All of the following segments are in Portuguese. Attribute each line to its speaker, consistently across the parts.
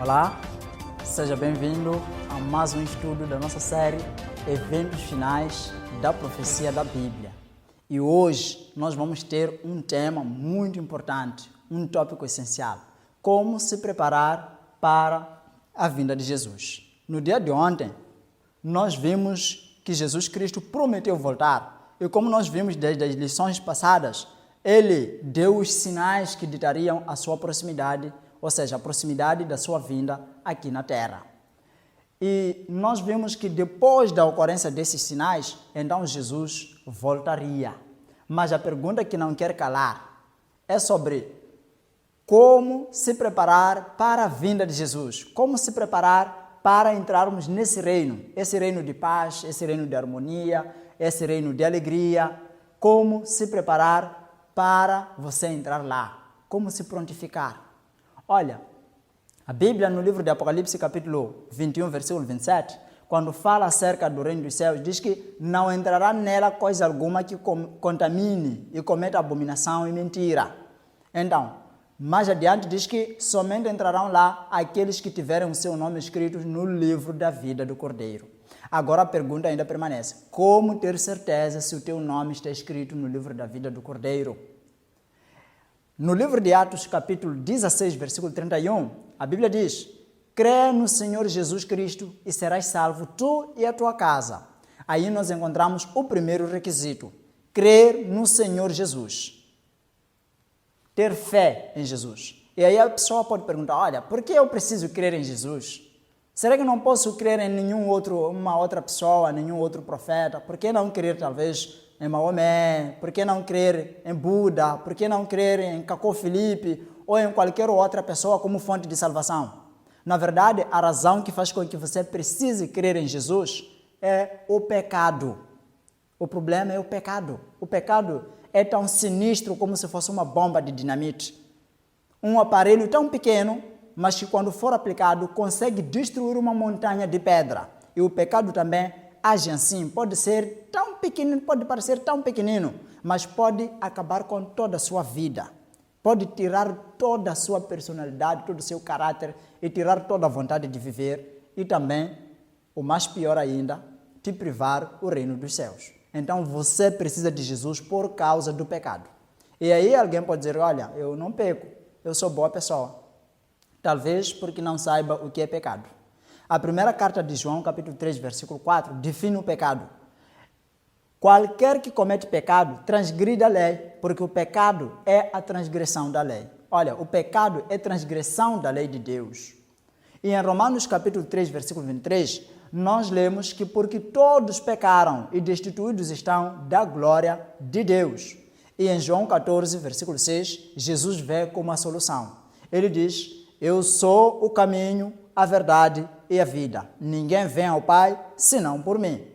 Speaker 1: Olá, seja bem-vindo a mais um estudo da nossa série Eventos Finais da Profecia da Bíblia. E hoje nós vamos ter um tema muito importante, um tópico essencial: como se preparar para a vinda de Jesus. No dia de ontem, nós vimos que Jesus Cristo prometeu voltar. E como nós vimos desde as lições passadas, Ele deu os sinais que ditariam a sua proximidade, ou seja, a proximidade da sua vinda aqui na Terra. E nós vimos que depois da ocorrência desses sinais, então Jesus voltaria. Mas a pergunta que não quer calar é sobre como se preparar para a vinda de Jesus. Como se preparar para entrarmos nesse reino. Esse reino de paz, esse reino de harmonia, esse reino de alegria. Como se preparar para você entrar lá. Como se prontificar. Olha, a Bíblia no livro de Apocalipse capítulo 21, versículo 27, quando fala acerca do reino dos céus, diz que não entrará nela coisa alguma que contamine e cometa abominação e mentira. Então, mais adiante diz que somente entrarão lá aqueles que tiverem o seu nome escrito no livro da vida do Cordeiro. Agora a pergunta ainda permanece: como ter certeza se o teu nome está escrito no livro da vida do Cordeiro? No livro de Atos, capítulo 16, versículo 31, a Bíblia diz: crê no Senhor Jesus Cristo e serás salvo, tu e a tua casa. Aí nós encontramos o primeiro requisito: crer no Senhor Jesus. Ter fé em Jesus. E aí a pessoa pode perguntar: olha, por que eu preciso crer em Jesus? Será que não posso crer em uma outra pessoa, nenhum outro profeta? Por que não crer talvez em Maomé? Por que não crer em Buda? Por que não crer em Cacó Filipe ou em qualquer outra pessoa como fonte de salvação? Na verdade, a razão que faz com que você precise crer em Jesus é o pecado. O problema é o pecado. O pecado é tão sinistro como se fosse uma bomba de dinamite. Um aparelho tão pequeno, mas que quando for aplicado consegue destruir uma montanha de pedra. E o pecado também age assim, pode ser tão pequenino, pode parecer tão pequenino, mas pode acabar com toda a sua vida. Pode tirar toda a sua personalidade, todo o seu caráter e tirar toda a vontade de viver e também, o mais pior ainda, te privar o reino dos céus. Então você precisa de Jesus por causa do pecado. E aí alguém pode dizer: olha, eu não peco, eu sou boa pessoa. Talvez porque não saiba o que é pecado. A primeira carta de João, capítulo 3, versículo 4, define o pecado. Qualquer que comete pecado transgride a lei, porque o pecado é a transgressão da lei. Olha, o pecado é transgressão da lei de Deus. E em Romanos capítulo 3, versículo 23, nós lemos que porque todos pecaram e destituídos estão da glória de Deus. E em João 14, versículo 6, Jesus vê como a solução. Ele diz: eu sou o caminho, a verdade e a vida. Ninguém vem ao Pai senão por mim.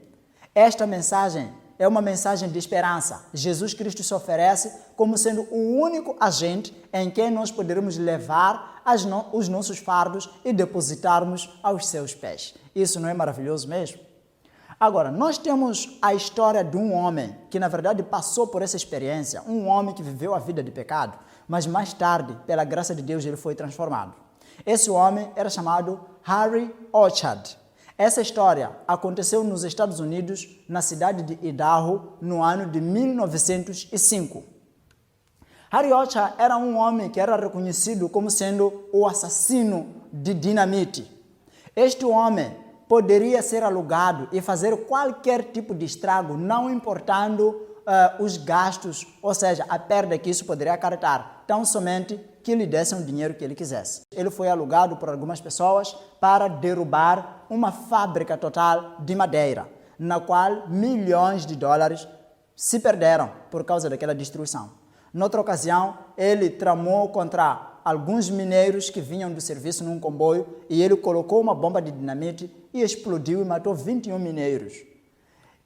Speaker 1: Esta mensagem é uma mensagem de esperança. Jesus Cristo se oferece como sendo o único agente em quem nós poderemos levar os nossos fardos e depositarmos aos seus pés. Isso não é maravilhoso mesmo? Agora, nós temos a história de um homem que, na verdade, passou por essa experiência, um homem que viveu a vida de pecado, mas mais tarde, pela graça de Deus, ele foi transformado. Esse homem era chamado Harry Orchard. Essa história aconteceu nos Estados Unidos, na cidade de Idaho, no ano de 1905. Harry Orchard era um homem que era reconhecido como sendo o assassino de dinamite. Este homem poderia ser alugado e fazer qualquer tipo de estrago, não importando os gastos, ou seja, a perda que isso poderia acarretar, tão somente que lhe dessem o dinheiro que ele quisesse. Ele foi alugado por algumas pessoas para derrubar uma fábrica total de madeira, na qual milhões de dólares se perderam por causa daquela destruição. Noutra ocasião, ele tramou contra alguns mineiros que vinham do serviço num comboio e ele colocou uma bomba de dinamite e explodiu e matou 21 mineiros.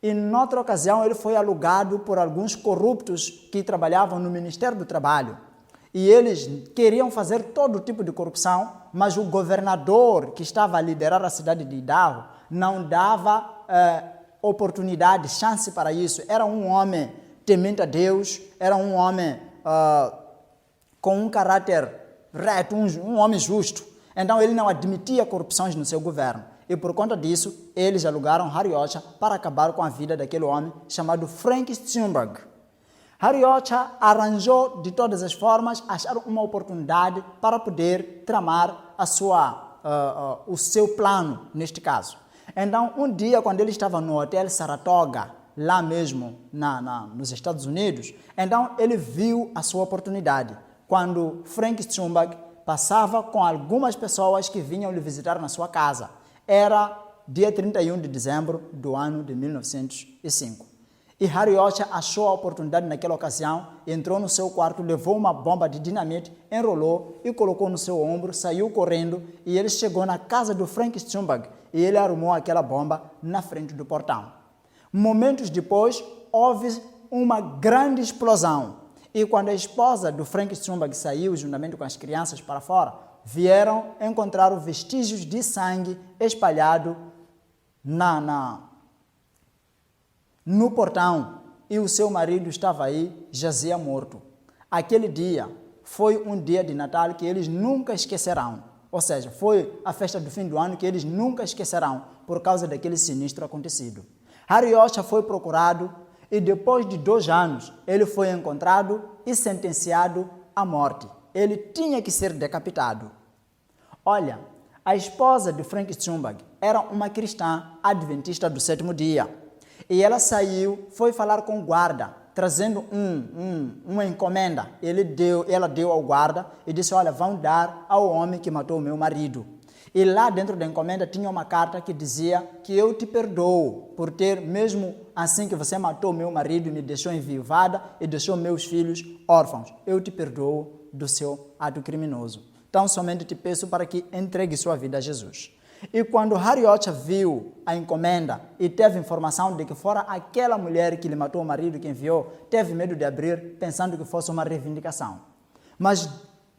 Speaker 1: E noutra ocasião ele foi alugado por alguns corruptos que trabalhavam no Ministério do Trabalho. E eles queriam fazer todo tipo de corrupção, mas o governador que estava a liderar a cidade de Idaho não dava oportunidade, chance para isso. Era um homem temente a Deus, era um homem com um caráter reto, um homem justo. Então ele não admitia corrupções no seu governo. E por conta disso, eles alugaram Harry Ocha para acabar com a vida daquele homem chamado Frank Steunberg. Harry Ocha arranjou de todas as formas, achar uma oportunidade para poder tramar o seu plano, neste caso. Então, um dia, quando ele estava no Hotel Saratoga, lá mesmo nos Estados Unidos, então ele viu a sua oportunidade, quando Frank Steunberg passava com algumas pessoas que vinham lhe visitar na sua casa. Era dia 31 de dezembro do ano de 1905. E Harry Ocha achou a oportunidade naquela ocasião, entrou no seu quarto, levou uma bomba de dinamite, enrolou e colocou no seu ombro, saiu correndo e ele chegou na casa do Frank Steunberg e ele arrumou aquela bomba na frente do portão. Momentos depois, houve uma grande explosão e quando a esposa do Frank Steunberg saiu juntamente com as crianças para fora, vieram encontrar vestígios de sangue espalhado no portão e o seu marido estava aí, jazia morto. Aquele dia foi um dia de Natal que eles nunca esquecerão. Ou seja, foi a festa do fim do ano que eles nunca esquecerão por causa daquele sinistro acontecido. Harry Ocha foi procurado e depois de 2 anos ele foi encontrado e sentenciado à morte. Ele tinha que ser decapitado. Olha, a esposa de Frank Steunberg era uma cristã adventista do 7º dia. E ela saiu, foi falar com o guarda, trazendo uma encomenda. Ela deu ao guarda e disse, olha, vão dar ao homem que matou o meu marido. E lá dentro da encomenda tinha uma carta que dizia que eu te perdoo por ter, mesmo assim que você matou meu marido e me deixou enviuvada e deixou meus filhos órfãos, eu te perdoo do seu ato criminoso. Então somente te peço para que entregue sua vida a Jesus. E quando Harry Ocha viu a encomenda e teve informação de que fora aquela mulher que lhe matou o marido que enviou, teve medo de abrir, pensando que fosse uma reivindicação. Mas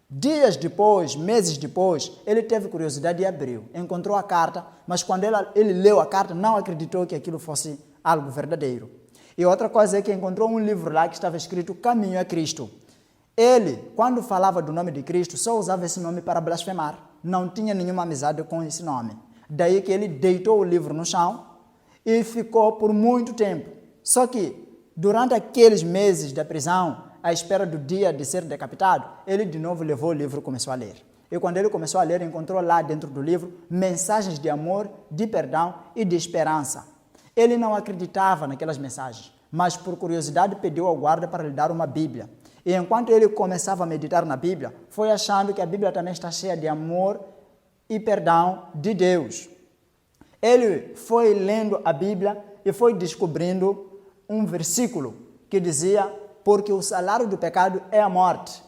Speaker 1: dias depois, meses depois, ele teve curiosidade e abriu. Encontrou a carta, mas quando ele leu a carta, não acreditou que aquilo fosse algo verdadeiro. E outra coisa é que encontrou um livro lá que estava escrito Caminho a Cristo. Ele, quando falava do nome de Cristo, só usava esse nome para blasfemar. Não tinha nenhuma amizade com esse nome. Daí que ele deitou o livro no chão e ficou por muito tempo. Só que, durante aqueles meses da prisão, à espera do dia de ser decapitado, ele de novo levou o livro e começou a ler. E quando ele começou a ler, encontrou lá dentro do livro mensagens de amor, de perdão e de esperança. Ele não acreditava naquelas mensagens, mas por curiosidade pediu ao guarda para lhe dar uma Bíblia. E enquanto ele começava a meditar na Bíblia, foi achando que a Bíblia também está cheia de amor e perdão de Deus. Ele foi lendo a Bíblia e foi descobrindo um versículo que dizia, porque o salário do pecado é a morte,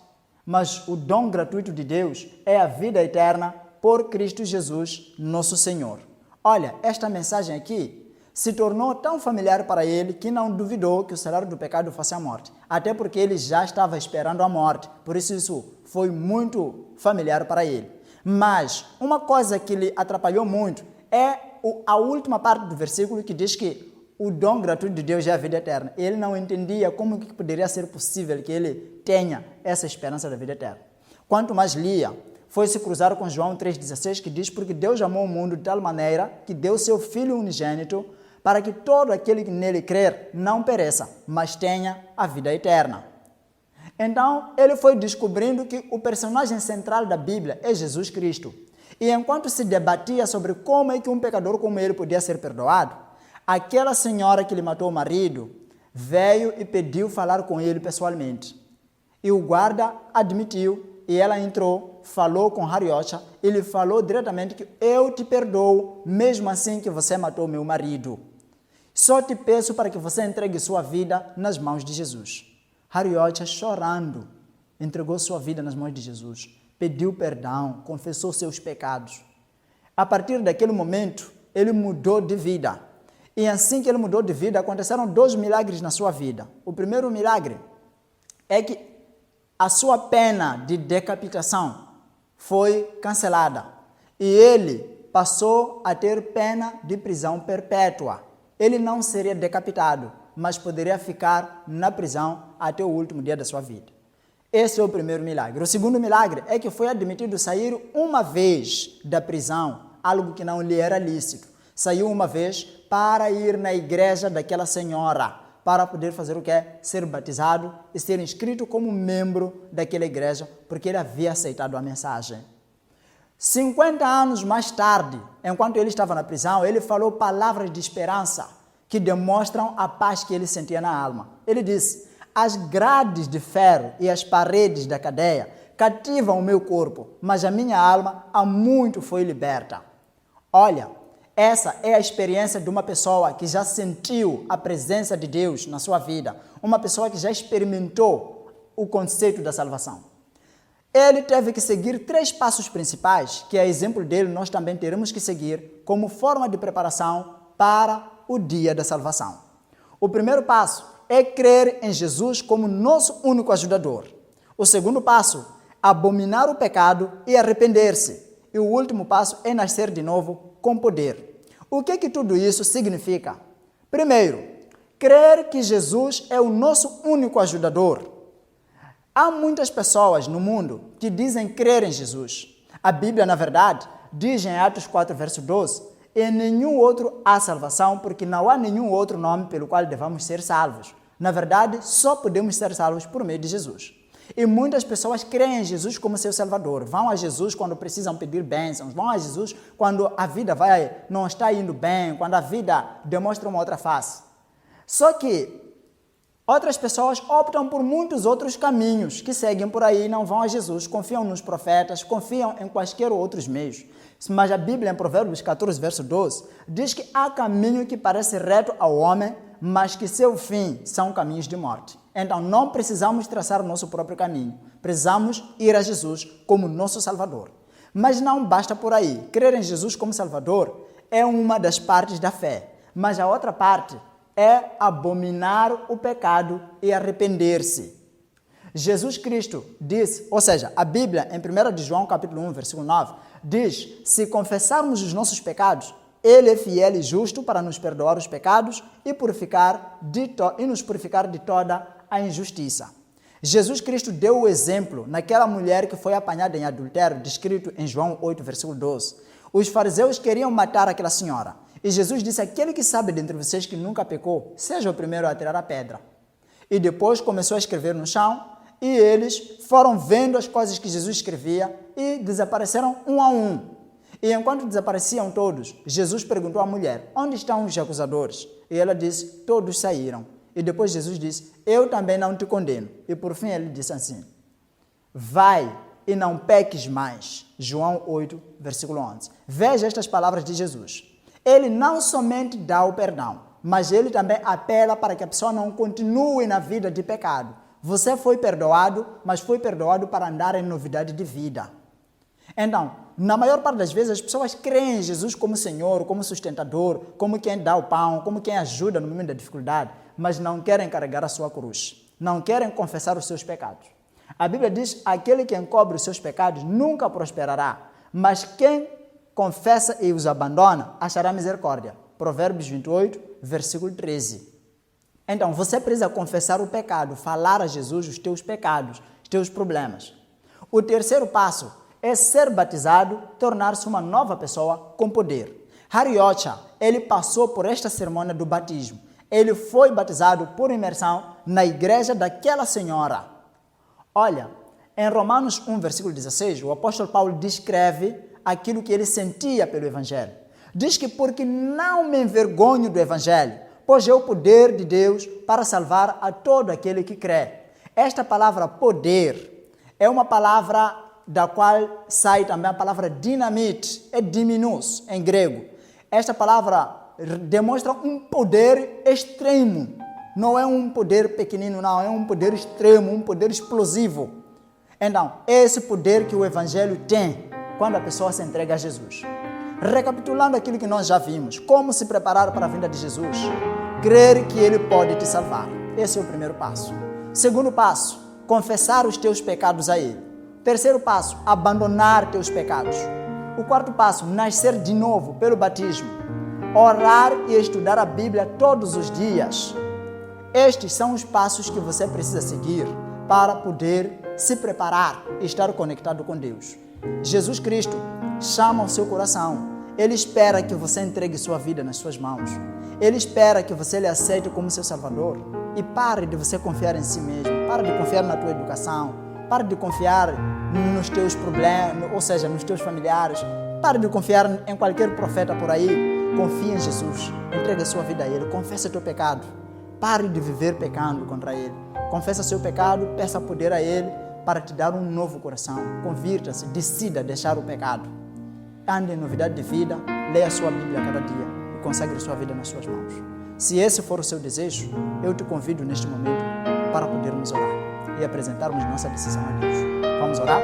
Speaker 1: mas o dom gratuito de Deus é a vida eterna por Cristo Jesus, nosso Senhor. Olha, esta mensagem aqui se tornou tão familiar para ele que não duvidou que o salário do pecado fosse a morte. Até porque ele já estava esperando a morte. Por isso foi muito familiar para ele. Mas uma coisa que lhe atrapalhou muito é a última parte do versículo que diz que o dom gratuito de Deus é a vida eterna. Ele não entendia como que poderia ser possível que ele tenha essa esperança da vida eterna. Quanto mais lia, foi se cruzar com João 3,16 que diz, porque Deus amou o mundo de tal maneira que deu seu Filho unigênito para que todo aquele que nele crer não pereça, mas tenha a vida eterna. Então, ele foi descobrindo que o personagem central da Bíblia é Jesus Cristo. E enquanto se debatia sobre como é que um pecador como ele podia ser perdoado, aquela senhora que lhe matou o marido veio e pediu falar com ele pessoalmente. E o guarda admitiu, e ela entrou, falou com Harry Ocha, e lhe falou diretamente que eu te perdoo, mesmo assim que você matou meu marido. Só te peço para que você entregue sua vida nas mãos de Jesus. Harry Ocha, chorando, entregou sua vida nas mãos de Jesus, pediu perdão, confessou seus pecados. A partir daquele momento, ele mudou de vida. E assim que ele mudou de vida, aconteceram 2 milagres na sua vida. O primeiro milagre é que a sua pena de decapitação foi cancelada. E ele passou a ter pena de prisão perpétua. Ele não seria decapitado, mas poderia ficar na prisão até o último dia da sua vida. Esse é o primeiro milagre. O segundo milagre é que foi admitido sair uma vez da prisão, algo que não lhe era lícito. Saiu uma vez para ir na igreja daquela senhora, para poder fazer o quê? Ser batizado e ser inscrito como membro daquela igreja, porque ele havia aceitado a mensagem. 50 anos mais tarde, enquanto ele estava na prisão, ele falou palavras de esperança que demonstram a paz que ele sentia na alma. Ele disse: as grades de ferro e as paredes da cadeia cativam o meu corpo, mas a minha alma há muito foi liberta. Olha, essa é a experiência de uma pessoa que já sentiu a presença de Deus na sua vida, uma pessoa que já experimentou o conceito da salvação. Ele teve que seguir 3 passos principais, que a exemplo dele nós também teremos que seguir como forma de preparação para o dia da salvação. O primeiro passo é crer em Jesus como nosso único ajudador. O segundo passo, abominar o pecado e arrepender-se. E o último passo é nascer de novo com poder. O que tudo isso significa? Primeiro, crer que Jesus é o nosso único ajudador. Há muitas pessoas no mundo que dizem crer em Jesus. A Bíblia, na verdade, diz em Atos 4, verso 12, em nenhum outro há salvação, porque não há nenhum outro nome pelo qual devamos ser salvos. Na verdade, só podemos ser salvos por meio de Jesus. E muitas pessoas creem em Jesus como seu Salvador. Vão a Jesus quando precisam pedir bênçãos. Vão a Jesus quando a vida não está indo bem, quando a vida demonstra uma outra face. Só que outras pessoas optam por muitos outros caminhos que seguem por aí, não vão a Jesus, confiam nos profetas, confiam em quaisquer outros meios. Mas a Bíblia, em Provérbios 14, verso 12, diz que há caminho que parece reto ao homem, mas que seu fim são caminhos de morte. Então, não precisamos traçar o nosso próprio caminho. Precisamos ir a Jesus como nosso Salvador. Mas não basta por aí. Crer em Jesus como Salvador é uma das partes da fé. Mas a outra parte é abominar o pecado e arrepender-se. Jesus Cristo diz, ou seja, a Bíblia, em 1 de João, capítulo 1, versículo 9, diz: se confessarmos os nossos pecados, Ele é fiel e justo para nos perdoar os pecados e nos purificar de toda a injustiça. Jesus Cristo deu o exemplo naquela mulher que foi apanhada em adultério, descrito em João 8, versículo 12. Os fariseus queriam matar aquela senhora. E Jesus disse: aquele que sabe dentre vocês que nunca pecou, seja o primeiro a tirar a pedra. E depois começou a escrever no chão, e eles foram vendo as coisas que Jesus escrevia e desapareceram um a um. E enquanto desapareciam todos, Jesus perguntou à mulher: onde estão os acusadores? E ela disse: todos saíram. E depois Jesus disse: eu também não te condeno. E por fim ele disse assim: vai e não peques mais. João 8, versículo 11. Veja estas palavras de Jesus. Ele não somente dá o perdão, mas ele também apela para que a pessoa não continue na vida de pecado. Você foi perdoado, mas foi perdoado para andar em novidade de vida. Então, na maior parte das vezes, as pessoas creem em Jesus como Senhor, como sustentador, como quem dá o pão, como quem ajuda no momento da dificuldade, mas não querem carregar a sua cruz, não querem confessar os seus pecados. A Bíblia diz: aquele que encobre os seus pecados nunca prosperará, mas quem confessa e os abandona achará misericórdia. Provérbios 28, versículo 13. Então, você precisa confessar o pecado, falar a Jesus os teus pecados, os teus problemas. O terceiro passo é ser batizado, tornar-se uma nova pessoa com poder. Hariocha, ele passou por esta cerimônia do batismo. Ele foi batizado por imersão na igreja daquela senhora. Olha, em Romanos 1, versículo 16, o apóstolo Paulo descreve aquilo que ele sentia pelo Evangelho. Diz que porque não me envergonho do Evangelho, pois é o poder de Deus para salvar a todo aquele que crê. Esta palavra poder é uma palavra da qual sai também a palavra dinamite, é diminus em grego. Esta palavra demonstra um poder extremo. Não é um poder pequenino, não, é um poder extremo, um poder explosivo. Então, é esse poder que o Evangelho tem quando a pessoa se entrega a Jesus. Recapitulando aquilo que nós já vimos, como se preparar para a vinda de Jesus? Crer que Ele pode te salvar. Esse é o primeiro passo. Segundo passo, confessar os teus pecados a Ele. Terceiro passo, abandonar teus pecados. O quarto passo, nascer de novo pelo batismo. Orar e estudar a Bíblia todos os dias. Estes são os passos que você precisa seguir para poder se preparar e estar conectado com Deus. Jesus Cristo chama o seu coração. Ele espera que você entregue sua vida nas suas mãos. Ele espera que você lhe aceite como seu Salvador. E pare de você confiar em si mesmo. Pare de confiar na tua educação. Pare de confiar nos teus problemas, ou seja, nos teus familiares. Pare de confiar em qualquer profeta por aí. Confie em Jesus. Entregue a sua vida a Ele. Confesse o teu pecado. Pare de viver pecando contra Ele. Confessa seu pecado, peça poder a Ele para te dar um novo coração. Convirta-se, decida deixar o pecado. Ande em novidade de vida, leia a sua Bíblia cada dia e consagre sua vida nas suas mãos. Se esse for o seu desejo, eu te convido neste momento para podermos orar e apresentarmos nossa decisão a Deus. Vamos orar?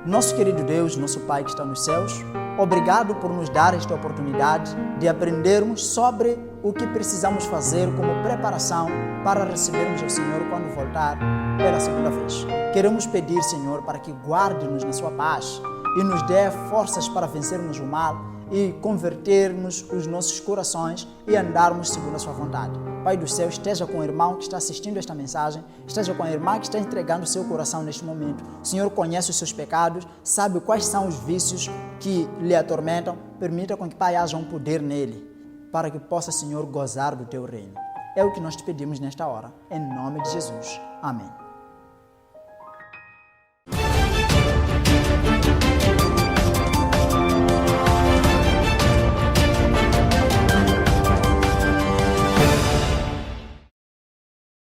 Speaker 1: Nosso querido Deus, nosso Pai que está nos céus, obrigado por nos dar esta oportunidade de aprendermos sobre o que precisamos fazer como preparação para recebermos o Senhor quando voltar pela segunda vez. Queremos pedir, Senhor, para que guarde-nos na sua paz e nos dê forças para vencermos o mal e convertermos os nossos corações e andarmos segundo a sua vontade. Pai do céu, esteja com o irmão que está assistindo esta mensagem, esteja com a irmã que está entregando o seu coração neste momento. O Senhor conhece os seus pecados, sabe quais são os vícios que lhe atormentam. Permita com que, Pai, haja um poder nele, para que possa, Senhor, gozar do teu reino. É o que nós te pedimos nesta hora, em nome de Jesus. Amém.